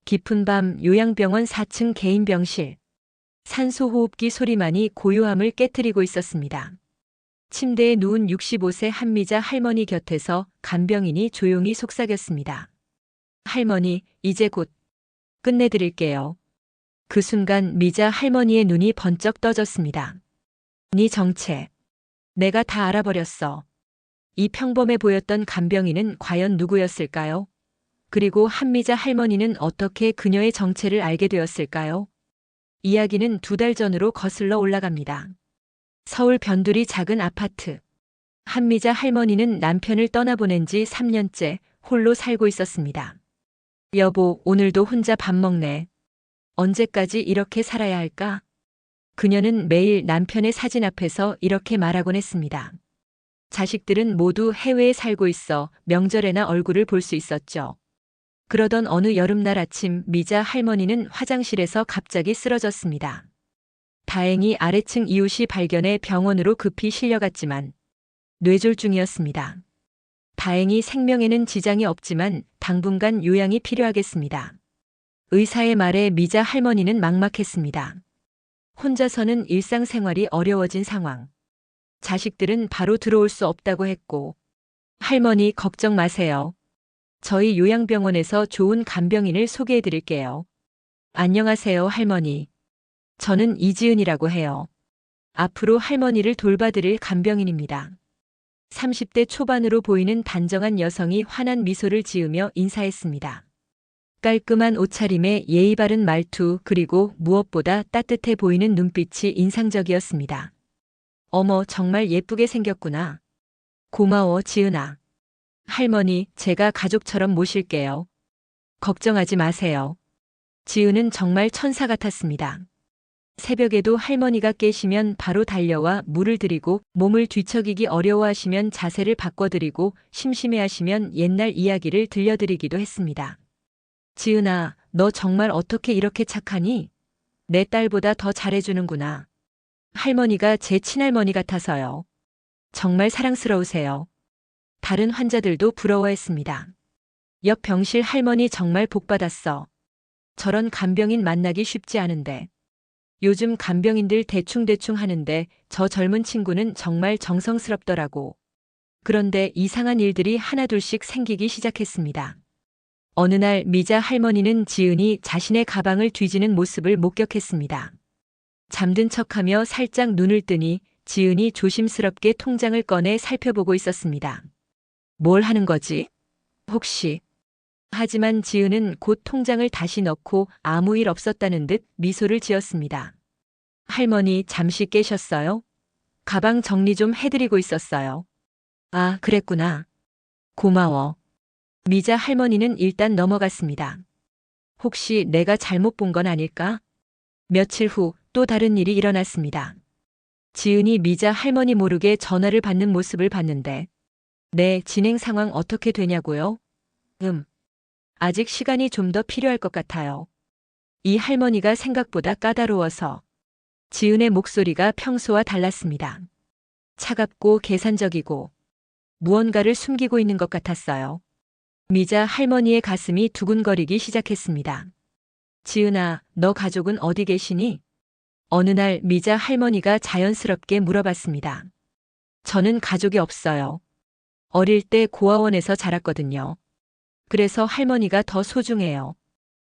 깊은 밤 요양병원 4층 개인 병실. 산소호흡기 소리만이 고요함을 깨트리고 있었습니다. 침대에 누운 65세 한미자 할머니 곁에서 간병인이 조용히 속삭였습니다. 할머니, 이제 곧 끝내드릴게요. 그 순간 미자 할머니의 눈이 번쩍 떠졌습니다. 네 정체. 내가 다 알아버렸어. 이 평범해 보였던 간병인은 과연 누구였을까요? 그리고 한미자 할머니는 어떻게 그녀의 정체를 알게 되었을까요? 이야기는 2달 전으로 거슬러 올라갑니다. 서울 변두리 작은 아파트. 한미자 할머니는 남편을 떠나보낸 지 3년째 홀로 살고 있었습니다. 여보, 오늘도 혼자 밥 먹네. 언제까지 이렇게 살아야 할까? 그녀는 매일 남편의 사진 앞에서 이렇게 말하곤 했습니다. 자식들은 모두 해외에 살고 있어 명절에나 얼굴을 볼 수 있었죠. 그러던 어느 여름날 아침 미자 할머니는 화장실에서 갑자기 쓰러졌습니다. 다행히 아래층 이웃이 발견해 병원으로 급히 실려갔지만 뇌졸중이었습니다. 다행히 생명에는 지장이 없지만 당분간 요양이 필요하겠습니다. 의사의 말에 미자 할머니는 막막했습니다. 혼자서는 일상생활이 어려워진 상황. 자식들은 바로 들어올 수 없다고 했고, 할머니 걱정 마세요. 저희 요양병원에서 좋은 간병인을 소개해 드릴게요. 안녕하세요, 할머니. 저는 이지은이라고 해요. 앞으로 할머니를 돌봐드릴 간병인입니다. 30대 초반으로 보이는 단정한 여성이 환한 미소를 지으며 인사했습니다. 깔끔한 옷차림에 예의 바른 말투 그리고 무엇보다 따뜻해 보이는 눈빛이 인상적이었습니다. 어머, 정말 예쁘게 생겼구나. 고마워, 지은아. 할머니, 제가 가족처럼 모실게요. 걱정하지 마세요. 지은은 정말 천사 같았습니다. 새벽에도 할머니가 깨시면 바로 달려와 물을 드리고 몸을 뒤척이기 어려워하시면 자세를 바꿔드리고 심심해하시면 옛날 이야기를 들려드리기도 했습니다. 지은아, 너 정말 어떻게 이렇게 착하니? 내 딸보다 더 잘해주는구나. 할머니가 제 친할머니 같아서요. 정말 사랑스러우세요. 다른 환자들도 부러워했습니다. 옆 병실 할머니 정말 복받았어. 저런 간병인 만나기 쉽지 않은데. 요즘 간병인들 대충대충 하는데 저 젊은 친구는 정말 정성스럽더라고. 그런데 이상한 일들이 하나둘씩 생기기 시작했습니다. 어느 날 미자 할머니는 지은이 자신의 가방을 뒤지는 모습을 목격했습니다. 잠든 척하며 살짝 눈을 뜨니 지은이 조심스럽게 통장을 꺼내 살펴보고 있었습니다. 뭘 하는 거지? 혹시? 하지만 지은은 곧 통장을 다시 넣고 아무 일 없었다는 듯 미소를 지었습니다. 할머니, 잠시 깨셨어요? 가방 정리 좀 해드리고 있었어요. 아, 그랬구나. 고마워. 미자 할머니는 일단 넘어갔습니다. 혹시 내가 잘못 본 건 아닐까? 며칠 후 또 다른 일이 일어났습니다. 지은이 미자 할머니 모르게 전화를 받는 모습을 봤는데, 네, 진행 상황 어떻게 되냐고요? 아직 시간이 좀 더 필요할 것 같아요. 이 할머니가 생각보다 까다로워서. 지은의 목소리가 평소와 달랐습니다. 차갑고 계산적이고 무언가를 숨기고 있는 것 같았어요. 미자 할머니의 가슴이 두근거리기 시작했습니다. 지은아, 너 가족은 어디 계시니? 어느 날 미자 할머니가 자연스럽게 물어봤습니다. 저는 가족이 없어요. 어릴 때 고아원에서 자랐거든요. 그래서 할머니가 더 소중해요.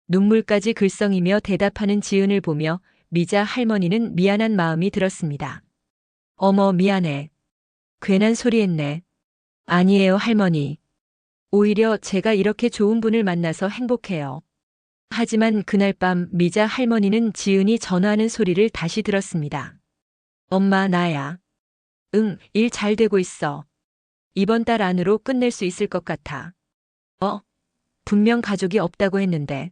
눈물까지 글썽이며 대답하는 지은을 보며 미자 할머니는 미안한 마음이 들었습니다. 어머, 미안해. 괜한 소리 했네. 아니에요, 할머니. 오히려 제가 이렇게 좋은 분을 만나서 행복해요. 하지만 그날 밤 미자 할머니는 지은이 전화하는 소리를 다시 들었습니다. 엄마, 나야. 응, 일 잘 되고 있어. 이번 달 안으로 끝낼 수 있을 것 같아. 분명 가족이 없다고 했는데.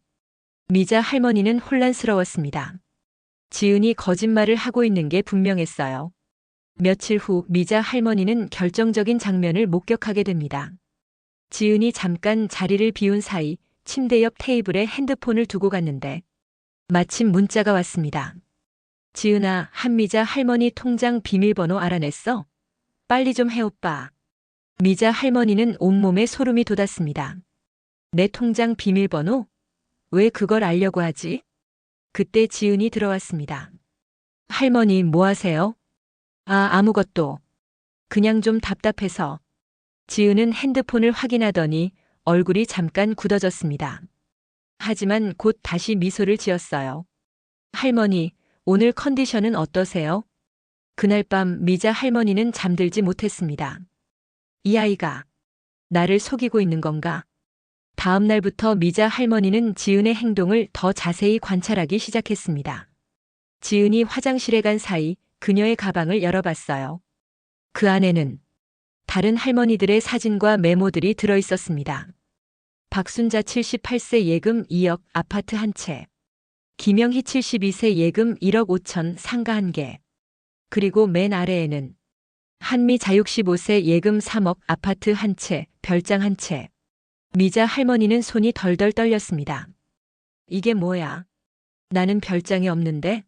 미자 할머니는 혼란스러웠습니다. 지은이 거짓말을 하고 있는 게 분명했어요. 며칠 후 미자 할머니는 결정적인 장면을 목격하게 됩니다. 지은이 잠깐 자리를 비운 사이 침대 옆 테이블에 핸드폰을 두고 갔는데 마침 문자가 왔습니다. 지은아, 한미자 할머니 통장 비밀번호 알아냈어? 빨리 좀 해, 오빠. 미자 할머니는 온몸에 소름이 돋았습니다. 내 통장 비밀번호? 왜 그걸 알려고 하지? 그때 지은이 들어왔습니다. 할머니, 뭐 하세요? 아무것도. 그냥 좀 답답해서. 지은은 핸드폰을 확인하더니 얼굴이 잠깐 굳어졌습니다. 하지만 곧 다시 미소를 지었어요. 할머니, 오늘 컨디션은 어떠세요? 그날 밤 미자 할머니는 잠들지 못했습니다. 이 아이가 나를 속이고 있는 건가? 다음 날부터 미자 할머니는 지은의 행동을 더 자세히 관찰하기 시작했습니다. 지은이 화장실에 간 사이 그녀의 가방을 열어봤어요. 그 안에는 다른 할머니들의 사진과 메모들이 들어 있었습니다. 박순자 78세 예금 2억 아파트 한 채. 김영희 72세 예금 1억 5천 상가 한 개. 그리고 맨 아래에는 한미자 65세 예금 3억 아파트 한 채, 별장 한 채. 미자 할머니는 손이 덜덜 떨렸습니다. 이게 뭐야? 나는 별장이 없는데?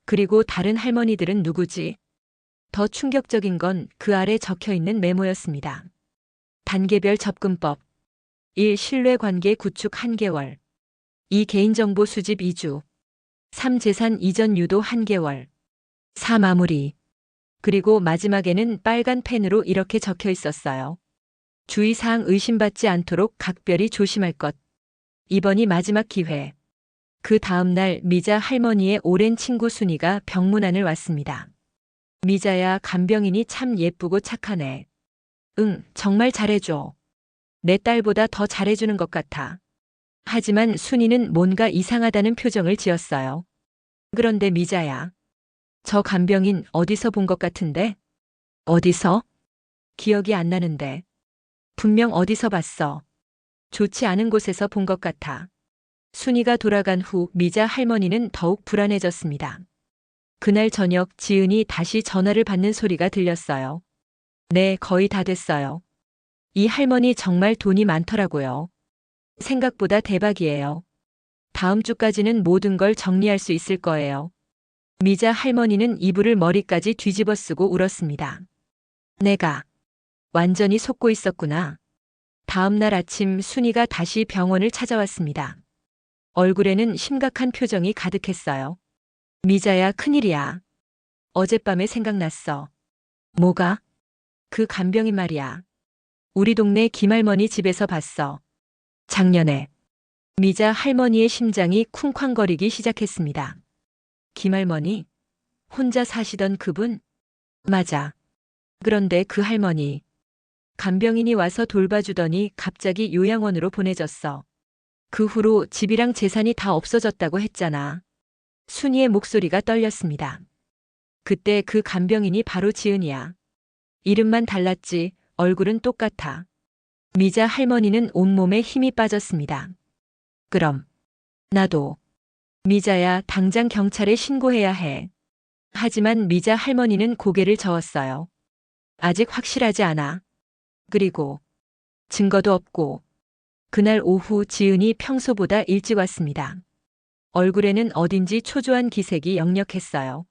그리고 다른 할머니들은 누구지? 더 충격적인 건 그 아래 적혀 있는 메모였습니다. 단계별 접근법. 1. 신뢰관계 구축 1개월. 2. 개인정보 수집 2주. 3. 재산 이전 유도 1개월. 4. 마무리. 그리고 마지막에는 빨간 펜으로 이렇게 적혀 있었어요. 주의사항 의심받지 않도록 각별히 조심할 것. 이번이 마지막 기회. 그 다음 날 미자 할머니의 오랜 친구 순이가 병문안을 왔습니다. 미자야, 간병인이 참 예쁘고 착하네. 응, 정말 잘해줘. 내 딸보다 더 잘해주는 것 같아. 하지만 순이는 뭔가 이상하다는 표정을 지었어요. 그런데 미자야, 저 간병인 어디서 본 것 같은데? 어디서? 기억이 안 나는데. 분명 어디서 봤어. 좋지 않은 곳에서 본 것 같아. 순이가 돌아간 후 미자 할머니는 더욱 불안해졌습니다. 그날 저녁 지은이 다시 전화를 받는 소리가 들렸어요. 네, 거의 다 됐어요. 이 할머니 정말 돈이 많더라고요. 생각보다 대박이에요. 다음 주까지는 모든 걸 정리할 수 있을 거예요. 미자 할머니는 이불을 머리까지 뒤집어 쓰고 울었습니다. 내가 완전히 속고 있었구나. 다음 날 아침 순이가 다시 병원을 찾아왔습니다. 얼굴에는 심각한 표정이 가득했어요. 미자야, 큰일이야. 어젯밤에 생각났어. 뭐가? 그 간병인 말이야. 우리 동네 김할머니 집에서 봤어. 작년에. 미자 할머니의 심장이 쿵쾅거리기 시작했습니다. 김할머니? 혼자 사시던 그분? 맞아. 그런데 그 할머니. 간병인이 와서 돌봐주더니 갑자기 요양원으로 보내졌어. 그 후로 집이랑 재산이 다 없어졌다고 했잖아. 순이의 목소리가 떨렸습니다. 그때 그 간병인이 바로 지은이야. 이름만 달랐지 얼굴은 똑같아. 미자 할머니는 온몸에 힘이 빠졌습니다. 그럼 나도. 미자야, 당장 경찰에 신고해야 해. 하지만 미자 할머니는 고개를 저었어요. 아직 확실하지 않아. 그리고 증거도 없고. 그날 오후 지은이 평소보다 일찍 왔습니다. 얼굴에는 어딘지 초조한 기색이 역력했어요.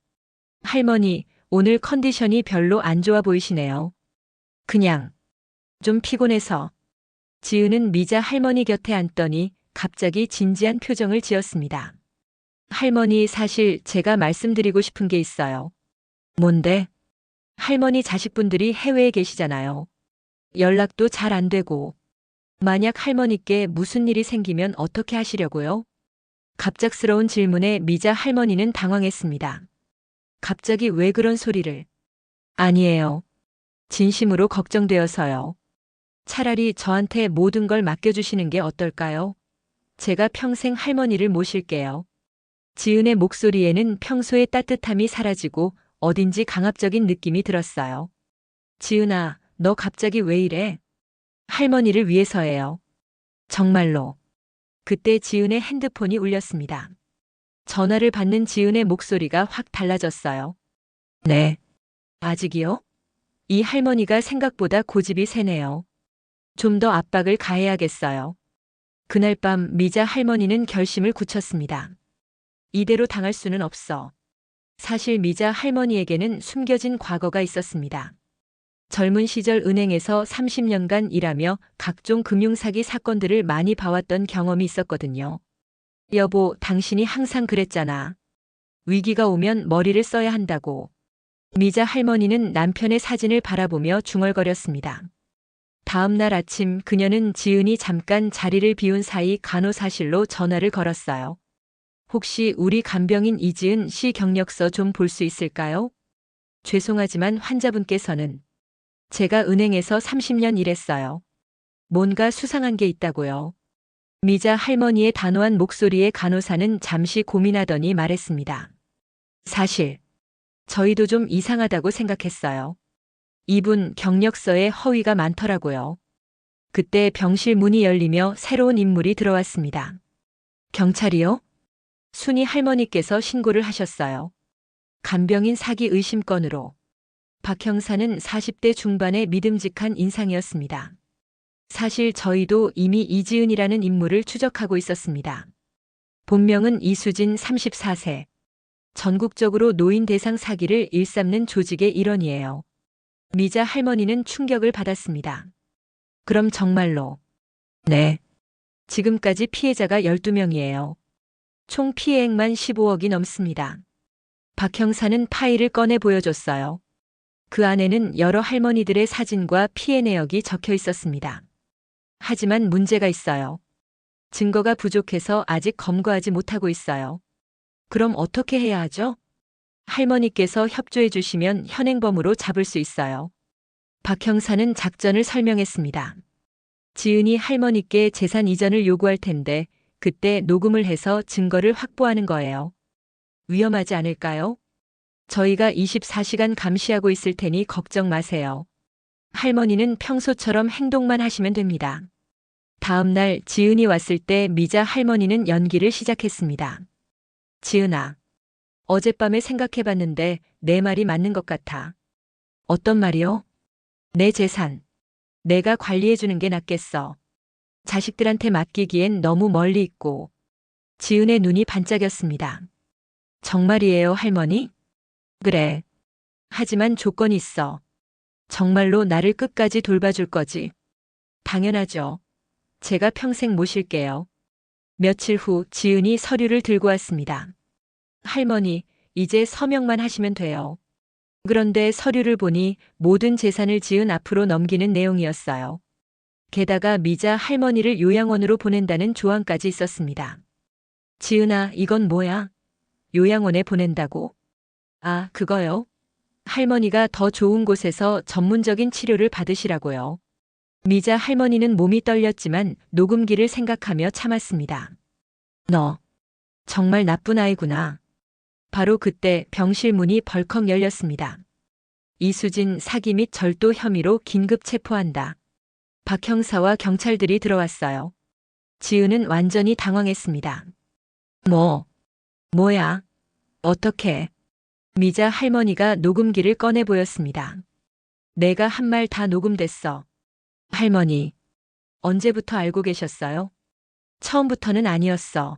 할머니, 오늘 컨디션이 별로 안 좋아 보이시네요. 그냥 좀 피곤해서. 지은은 미자 할머니 곁에 앉더니 갑자기 진지한 표정을 지었습니다. 할머니, 사실 제가 말씀드리고 싶은 게 있어요. 뭔데? 할머니 자식분들이 해외에 계시잖아요. 연락도 잘 안 되고. 만약 할머니께 무슨 일이 생기면 어떻게 하시려고요? 갑작스러운 질문에 미자 할머니는 당황했습니다. 갑자기 왜 그런 소리를? 아니에요. 진심으로 걱정되어서요. 차라리 저한테 모든 걸 맡겨주시는 게 어떨까요? 제가 평생 할머니를 모실게요. 지은의 목소리에는 평소의 따뜻함이 사라지고 어딘지 강압적인 느낌이 들었어요. 지은아, 너 갑자기 왜 이래? 할머니를 위해서예요. 정말로. 그때 지은의 핸드폰이 울렸습니다. 전화를 받는 지은의 목소리가 확 달라졌어요. 네. 아직이요? 이 할머니가 생각보다 고집이 세네요. 좀 더 압박을 가해야겠어요. 그날 밤 미자 할머니는 결심을 굳혔습니다. 이대로 당할 수는 없어. 사실 미자 할머니에게는 숨겨진 과거가 있었습니다. 젊은 시절 은행에서 30년간 일하며 각종 금융사기 사건들을 많이 봐왔던 경험이 있었거든요. 여보, 당신이 항상 그랬잖아. 위기가 오면 머리를 써야 한다고. 미자 할머니는 남편의 사진을 바라보며 중얼거렸습니다. 다음 날 아침 그녀는 지은이 잠깐 자리를 비운 사이 간호사실로 전화를 걸었어요. 혹시 우리 간병인 이지은 씨 경력서 좀 볼 수 있을까요? 죄송하지만 환자분께서는 제가 은행에서 30년 일했어요. 뭔가 수상한 게 있다고요. 미자 할머니의 단호한 목소리에 간호사는 잠시 고민하더니 말했습니다. 사실 저희도 좀 이상하다고 생각했어요. 이분 경력서에 허위가 많더라고요. 그때 병실 문이 열리며 새로운 인물이 들어왔습니다. 경찰이요? 순이 할머니께서 신고를 하셨어요. 간병인 사기 의심 건으로. 박 형사는 40대 중반의 믿음직한 인상이었습니다. 사실 저희도 이미 이지은이라는 인물을 추적하고 있었습니다. 본명은 이수진 34세. 전국적으로 노인 대상 사기를 일삼는 조직의 일원이에요. 미자 할머니는 충격을 받았습니다. 그럼 정말로? 네. 지금까지 피해자가 12명이에요. 총 피해액만 15억이 넘습니다. 박 형사는 파일을 꺼내 보여줬어요. 그 안에는 여러 할머니들의 사진과 피해 내역이 적혀 있었습니다. 하지만 문제가 있어요. 증거가 부족해서 아직 검거하지 못하고 있어요. 그럼 어떻게 해야 하죠? 할머니께서 협조해 주시면 현행범으로 잡을 수 있어요. 박 형사는 작전을 설명했습니다. 지은이 할머니께 재산 이전을 요구할 텐데 그때 녹음을 해서 증거를 확보하는 거예요. 위험하지 않을까요? 저희가 24시간 감시하고 있을 테니 걱정 마세요. 할머니는 평소처럼 행동만 하시면 됩니다. 다음 날 지은이 왔을 때 미자 할머니는 연기를 시작했습니다. 지은아, 어젯밤에 생각해봤는데 내 말이 맞는 것 같아. 어떤 말이요? 내 재산. 내가 관리해주는 게 낫겠어. 자식들한테 맡기기엔 너무 멀리 있고. 지은의 눈이 반짝였습니다. 정말이에요, 할머니? 그래. 하지만 조건이 있어. 정말로 나를 끝까지 돌봐줄 거지. 당연하죠. 제가 평생 모실게요. 며칠 후 지은이 서류를 들고 왔습니다. 할머니, 이제 서명만 하시면 돼요. 그런데 서류를 보니 모든 재산을 지은 앞으로 넘기는 내용이었어요. 게다가 미자 할머니를 요양원으로 보낸다는 조항까지 있었습니다. 지은아, 이건 뭐야? 요양원에 보낸다고? 아, 그거요? 할머니가 더 좋은 곳에서 전문적인 치료를 받으시라고요. 미자 할머니는 몸이 떨렸지만 녹음기를 생각하며 참았습니다. 너, 정말 나쁜 아이구나. 바로 그때 병실 문이 벌컥 열렸습니다. 이수진 사기 및 절도 혐의로 긴급 체포한다. 박 형사와 경찰들이 들어왔어요. 지은은 완전히 당황했습니다. 뭐야? 어떻게? 미자 할머니가 녹음기를 꺼내 보였습니다. 내가 한 말 다 녹음됐어. 할머니, 언제부터 알고 계셨어요? 처음부터는 아니었어.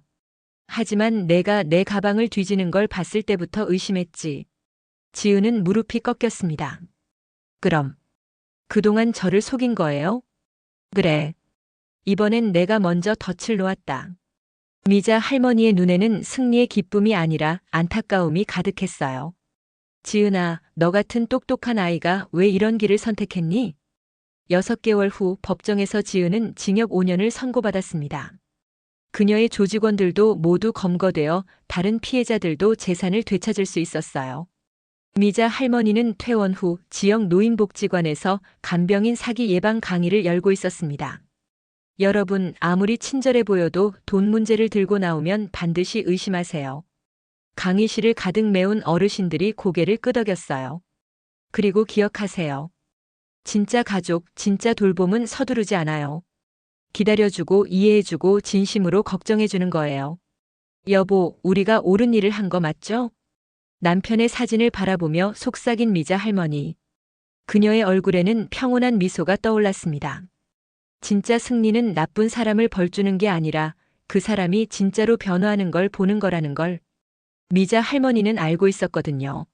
하지만 내가 내 가방을 뒤지는 걸 봤을 때부터 의심했지. 지은은 무릎이 꺾였습니다. 그럼, 그동안 저를 속인 거예요? 그래. 이번엔 내가 먼저 덫을 놓았다. 미자 할머니의 눈에는 승리의 기쁨이 아니라 안타까움이 가득했어요. 지은아, 너 같은 똑똑한 아이가 왜 이런 길을 선택했니? 6개월 후 법정에서 지은은 징역 5년을 선고받았습니다. 그녀의 조직원들도 모두 검거되어 다른 피해자들도 재산을 되찾을 수 있었어요. 미자 할머니는 퇴원 후 지역 노인복지관에서 간병인 사기 예방 강의를 열고 있었습니다. 여러분, 아무리 친절해 보여도 돈 문제를 들고 나오면 반드시 의심하세요. 강의실을 가득 메운 어르신들이 고개를 끄덕였어요. 그리고 기억하세요. 진짜 가족, 진짜 돌봄은 서두르지 않아요. 기다려주고 이해해주고 진심으로 걱정해주는 거예요. 여보, 우리가 옳은 일을 한 거 맞죠? 남편의 사진을 바라보며 속삭인 미자 할머니. 그녀의 얼굴에는 평온한 미소가 떠올랐습니다. 진짜 승리는 나쁜 사람을 벌주는 게 아니라 그 사람이 진짜로 변화하는 걸 보는 거라는 걸 미자 할머니는 알고 있었거든요.